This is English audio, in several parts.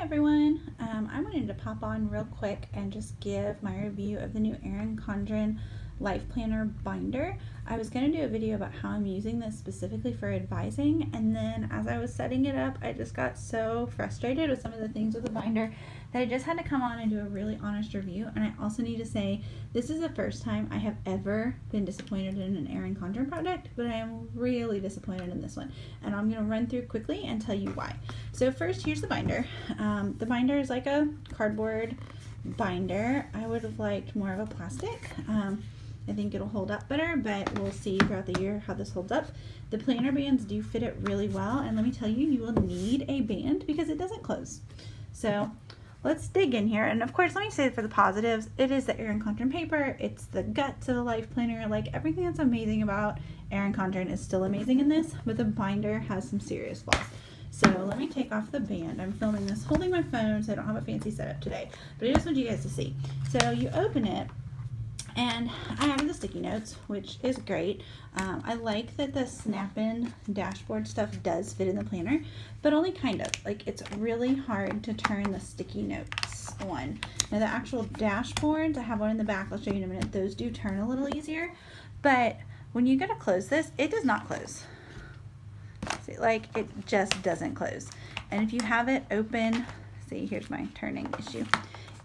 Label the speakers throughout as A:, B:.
A: everyone. I wanted to pop on real quick and just give my review of the new Erin Condren Life Planner binder. I was going to do a video about how I'm using this specifically for advising, and then as I was setting it up, I just got so frustrated with some of the things with the binder that I just had to come on and do a really honest review. And I also need to say, this is the first time I have ever been disappointed in an Erin Condren product, but I am really disappointed in this one. And I'm going to run through quickly and tell you why. So first, here's the binder. The binder is like a cardboard binder. I would have liked more of a plastic. I think it'll hold up better, but we'll see throughout the year how this holds up. The planner bands do fit it really well, and let me tell you, you will need a band because it doesn't close. So let's dig in here. And of course, let me say for the positives, it is the Erin Condren paper. It's the guts of a life planner. Like, everything that's amazing about Erin Condren is still amazing in this, but the binder has some serious flaws. So let me take off the band. I'm filming this holding my phone, so I don't have a fancy setup today, but I just want you guys to see. So you open it, and I added the sticky notes, which is great. I like that the snap-in dashboard stuff does fit in the planner, but only kind of. Like, it's really hard to turn the sticky notes on. Now, the actual dashboards, I have one in the back, I'll show you in a minute, those do turn a little easier, but when you go to close this, it does not close. See, like, it just doesn't close. And if you have it open, see, here's my turning issue.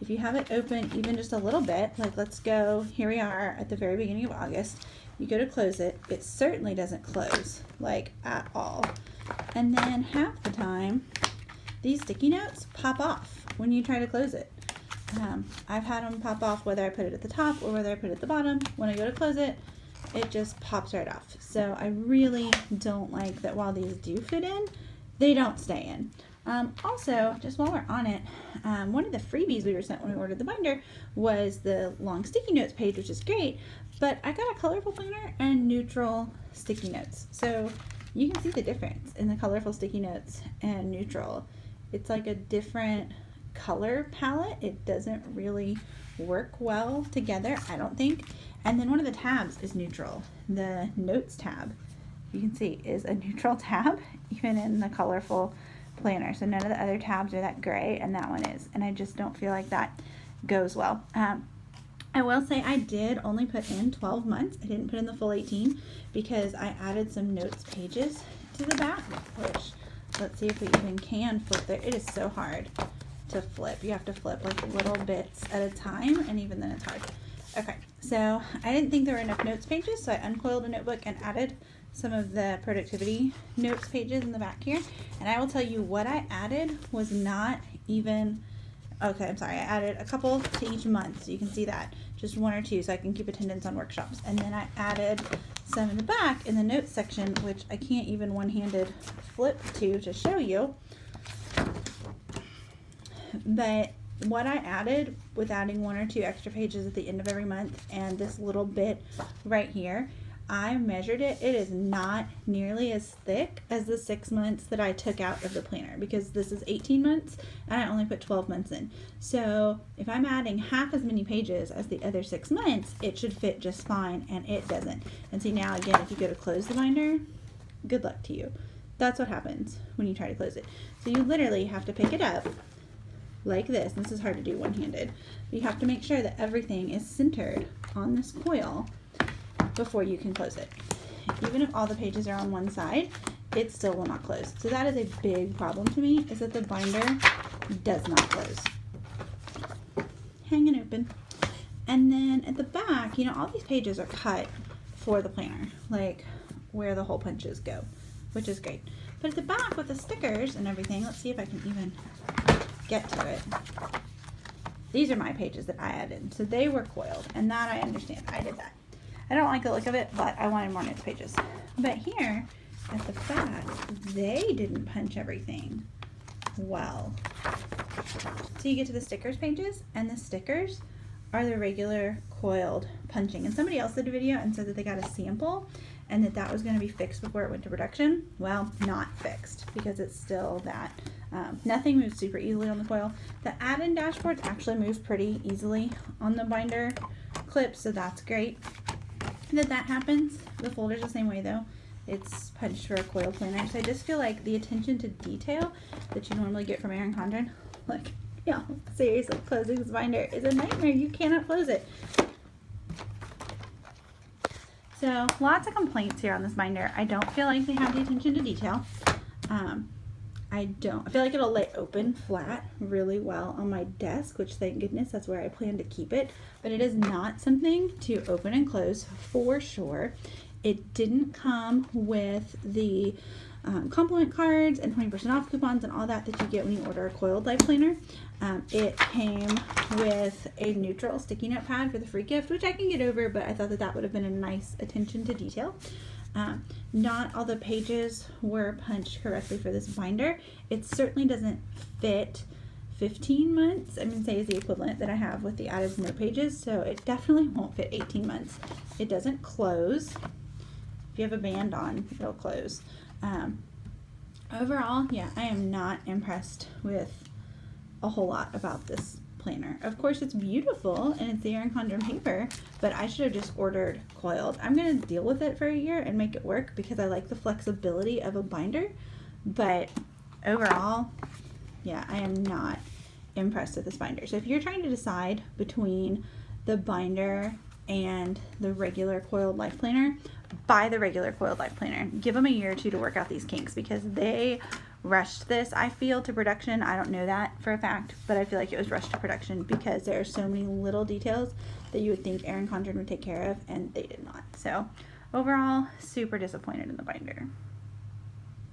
A: If you have it open even just a little bit, like, let's go, here we are at the very beginning of August, you go to close it, it certainly doesn't close, like, at all. And then half the time, these sticky notes pop off when you try to close it. I've had them pop off whether I put it at the top or whether I put it at the bottom. When I go to close it, it just pops right off. So I really don't like that while these do fit in, they don't stay in. Also, just while we're on it, one of the freebies we were sent when we ordered the binder was the long sticky notes page, which is great, but I got a colorful planner and neutral sticky notes. So you can see the difference in the colorful sticky notes and neutral. It's like a different color palette. It doesn't really work well together, I don't think. And then one of the tabs is neutral. The notes tab, you can see, is a neutral tab, even in the colorful planner. So none of the other tabs are that gray, and that one is, and I just don't feel like that goes well. I will say I did only put in 12 months. I didn't put in the full 18 because I added some notes pages to the back, which, let's see if we even can flip it. It is so hard to flip. You have to flip like little bits at a time, and even then it's hard. Okay, so I didn't think there were enough notes pages, so I uncoiled a notebook and added some of the productivity notes pages in the back here. And I will tell you, what I added was not even, okay, I'm sorry, I added a couple to each month, so you can see that, just one or two, so I can keep attendance on workshops. And then I added some in the back in the notes section, which I can't even one-handed flip to show you. But what I added with adding one or two extra pages at the end of every month and this little bit right here, I measured it. It is not nearly as thick as the 6 months that I took out of the planner, because this is 18 months and I only put 12 months in. So if I'm adding half as many pages as the other 6 months, it should fit just fine, and it doesn't. And see, now again, if you go to close the binder, good luck to you. That's what happens when you try to close it. So you literally have to pick it up like this. This is hard to do one-handed. You have to make sure that everything is centered on this coil before you can close it. Even if all the pages are on one side, it still will not close. So that is a big problem to me, is that the binder does not close. Hanging open. And then at the back, you know, all these pages are cut for the planner, like where the hole punches go, which is great. But at the back with the stickers and everything, let's see if I can even get to it. These are my pages that I added. So they were coiled, and that I understand. I did that. I don't like the look of it, but I wanted more notes pages. But here at the back, they didn't punch everything well. So you get to the stickers pages, and the stickers are the regular coiled punching. And somebody else did a video and said that they got a sample and that was going to be fixed before it went to production. Well, not fixed, because it's still that. Nothing moves super easily on the coil. The add-in dashboards actually move pretty easily on the binder clip, so that's great that happens. The folder's the same way though. It's punched for a coil planner. So I just feel like the attention to detail that you normally get from Erin Condren Like, yeah, seriously, closing this binder is a nightmare. You cannot close it. So lots of complaints here on this binder. I don't feel like they have the attention to detail. I feel like it'll lay open flat really well on my desk, which thank goodness that's where I plan to keep it. But it is not something to open and close for sure. It didn't come with the compliment cards and 20% off coupons and all that you get when you order a coiled life planner. It came with a neutral sticky note pad for the free gift, which I can get over, but I thought that would have been a nice attention to detail. Not all the pages were punched correctly for this binder. It certainly doesn't fit 15 months. I mean, say is the equivalent that I have with the added note pages, so it definitely won't fit 18 months. It doesn't close. If you have a band on, it'll close. Overall, yeah, I am not impressed with a whole lot about this planner. Of course, it's beautiful and it's the Erin Condren paper, but I should have just ordered coiled. I'm going to deal with it for a year and make it work because I like the flexibility of a binder, but overall, yeah, I am not impressed with this binder. So if you're trying to decide between the binder and the regular coiled life planner, buy the regular coiled life planner. Give them a year or two to work out these kinks because they rushed this, I feel, to production. I don't know that for a fact, but I feel like it was rushed to production because there are so many little details that you would think Erin Condren would take care of, and they did not. So overall, super disappointed in the binder.